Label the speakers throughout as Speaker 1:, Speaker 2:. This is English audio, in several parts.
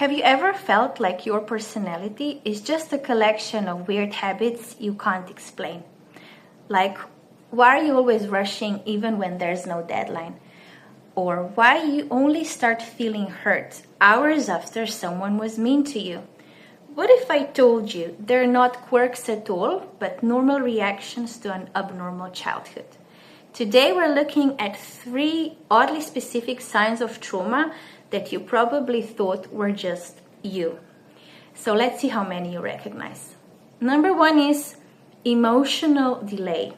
Speaker 1: Have you ever felt like your personality is just a collection of weird habits you can't explain? Like, why are you always rushing even when there's no deadline? Or why you only start feeling hurt hours after someone was mean to you? What if I told you they're not quirks at all, but normal reactions to an abnormal childhood? Today we're looking at 3 oddly specific signs of trauma that you probably thought were just you. So let's see how many you recognize. Number 1 is emotional delay.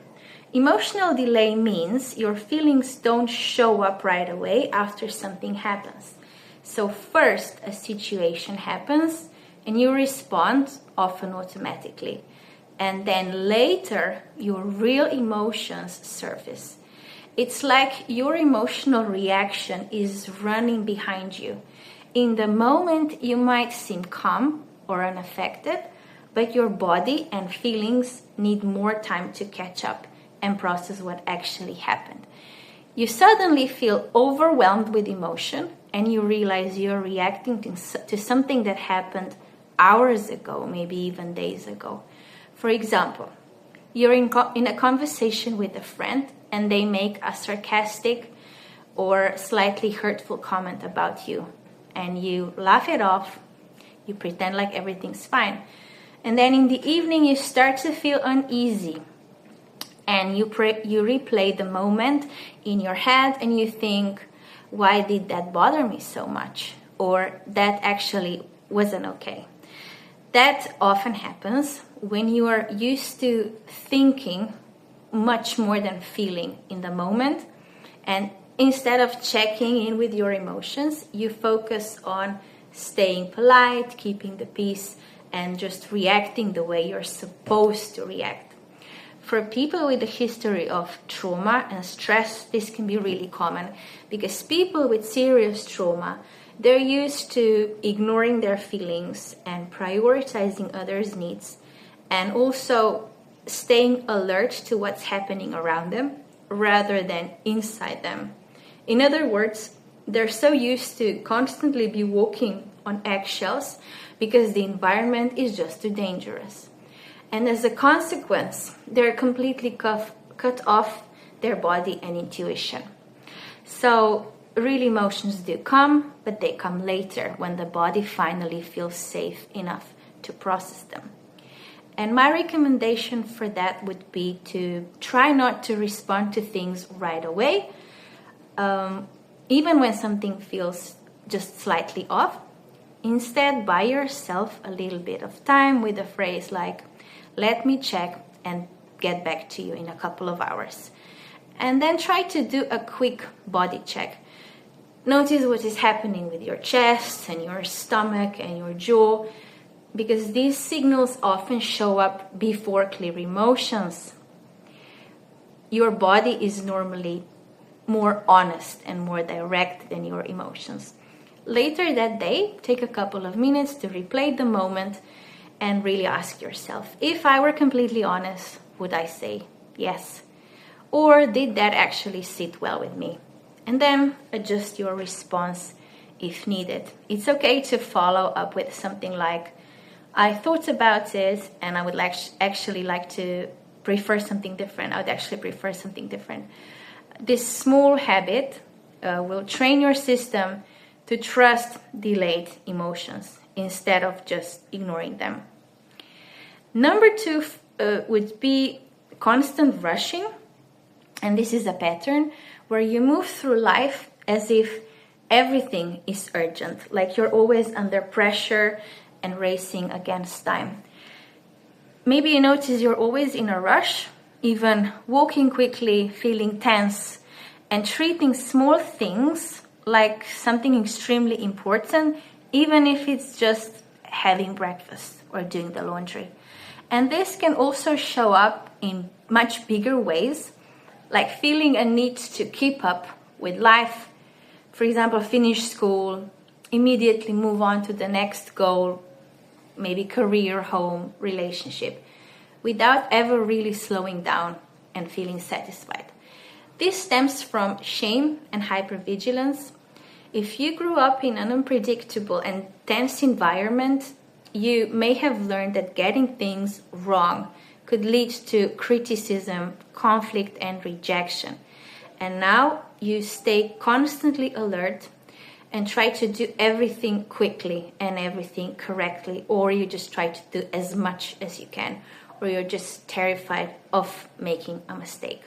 Speaker 1: Emotional delay means your feelings don't show up right away after something happens. So first a situation happens and you respond often automatically. And then later your real emotions surface. It's like your emotional reaction is running behind you. In the moment you might seem calm or unaffected, but your body and feelings need more time to catch up and process what actually happened. You suddenly feel overwhelmed with emotion and you realize you're reacting to something that happened hours ago, maybe even days ago. For example, you're in a conversation with a friend and they make a sarcastic or slightly hurtful comment about you. And you laugh it off, you pretend like everything's fine. And then in the evening you start to feel uneasy. And you replay the moment in your head and you think, why did that bother me so much? Or that actually wasn't okay. That often happens when you are used to thinking much more than feeling in the moment. And instead of checking in with your emotions, you focus on staying polite, keeping the peace, and just reacting the way you're supposed to react. For people with a history of trauma and stress, this can be really common because people with serious trauma, they're used to ignoring their feelings and prioritizing others' needs and also staying alert to what's happening around them rather than inside them. In other words, they're so used to constantly be walking on eggshells because the environment is just too dangerous. And as a consequence, they're completely cut off their body and intuition. So real emotions do come, but they come later when the body finally feels safe enough to process them. And my recommendation for that would be to try not to respond to things right away, even when something feels just slightly off. Instead, buy yourself a little bit of time with a phrase like, let me check and get back to you in a couple of hours. And then try to do a quick body check. Notice what is happening with your chest and your stomach and your jaw, because these signals often show up before clear emotions. Your body is normally more honest and more direct than your emotions. Later that day, take a couple of minutes to replay the moment and really ask yourself, if I were completely honest, would I say yes? Or did that actually sit well with me? And then adjust your response if needed. It's okay to follow up with something like, I thought about it and I would actually like to prefer something different. I would actually prefer something different. This small habit will train your system to trust delayed emotions instead of just ignoring them. Number 2 would be constant rushing. And this is a pattern where you move through life as if everything is urgent, like you're always under pressure and racing against time. Maybe you notice you're always in a rush, even walking quickly, feeling tense, and treating small things like something extremely important, even if it's just having breakfast or doing the laundry. And this can also show up in much bigger ways, like feeling a need to keep up with life. For example, finish school, immediately move on to the next goal, maybe career, home, relationship, without ever really slowing down and feeling satisfied. This stems from shame and hypervigilance. If you grew up in an unpredictable and tense environment, you may have learned that getting things wrong could lead to criticism, conflict, and rejection. And now you stay constantly alert and try to do everything quickly and everything correctly, or you just try to do as much as you can, or you're just terrified of making a mistake.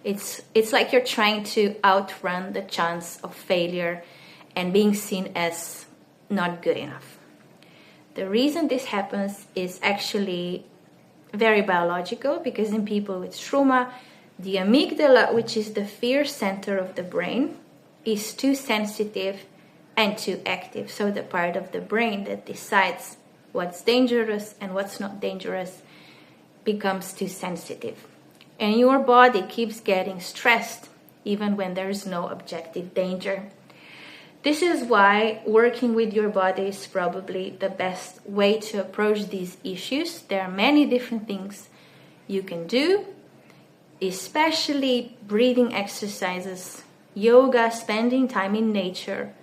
Speaker 1: It's like you're trying to outrun the chance of failure and being seen as not good enough. The reason this happens is actually very biological, because in people with trauma, the amygdala, which is the fear center of the brain, is too sensitive and too active. So the part of the brain that decides what's dangerous and what's not dangerous becomes too sensitive. And your body keeps getting stressed even when there is no objective danger. This is why working with your body is probably the best way to approach these issues. There are many different things you can do, especially breathing exercises, yoga, spending time in nature,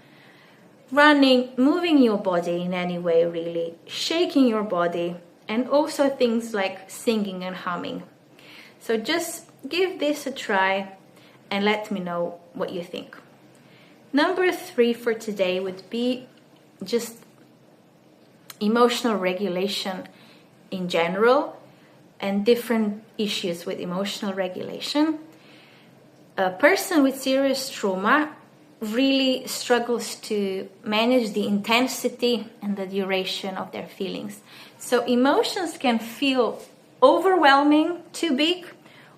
Speaker 1: running, moving your body in any way really, shaking your body, and also things like singing and humming. So just give this a try and let me know what you think. Number 3 for today would be just emotional regulation in general and different issues with emotional regulation. A person with serious trauma really struggles to manage the intensity and the duration of their feelings. So emotions can feel overwhelming, too big,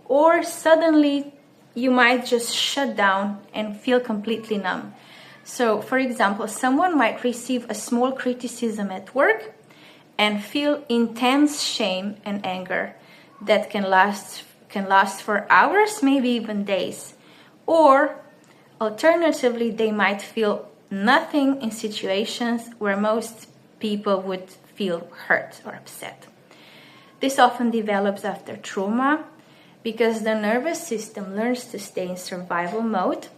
Speaker 1: or suddenly you might just shut down and feel completely numb. So, for example, someone might receive a small criticism at work and feel intense shame and anger that can last for hours, maybe even days. Or alternatively, they might feel nothing in situations where most people would feel hurt or upset. This often develops after trauma because the nervous system learns to stay in survival mode,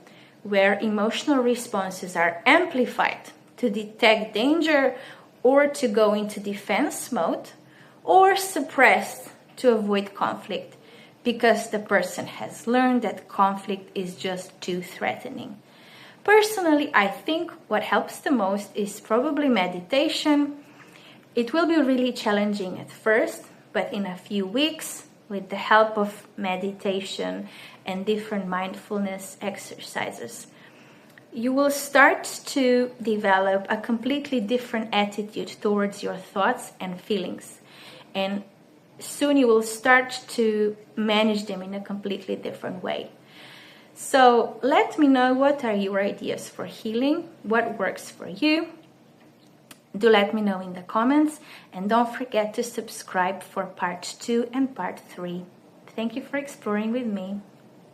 Speaker 1: where emotional responses are amplified to detect danger or to go into defense mode, or suppressed to avoid conflict because the person has learned that conflict is just too threatening. Personally, I think what helps the most is probably meditation. It will be really challenging at first, but in a few weeks, with the help of meditation and different mindfulness exercises, you will start to develop a completely different attitude towards your thoughts and feelings. And soon you will start to manage them in a completely different way. So let me know, what are your ideas for healing? What works for you? Do let me know in the comments, and don't forget to subscribe for part 2 and part 3. Thank you for exploring with me.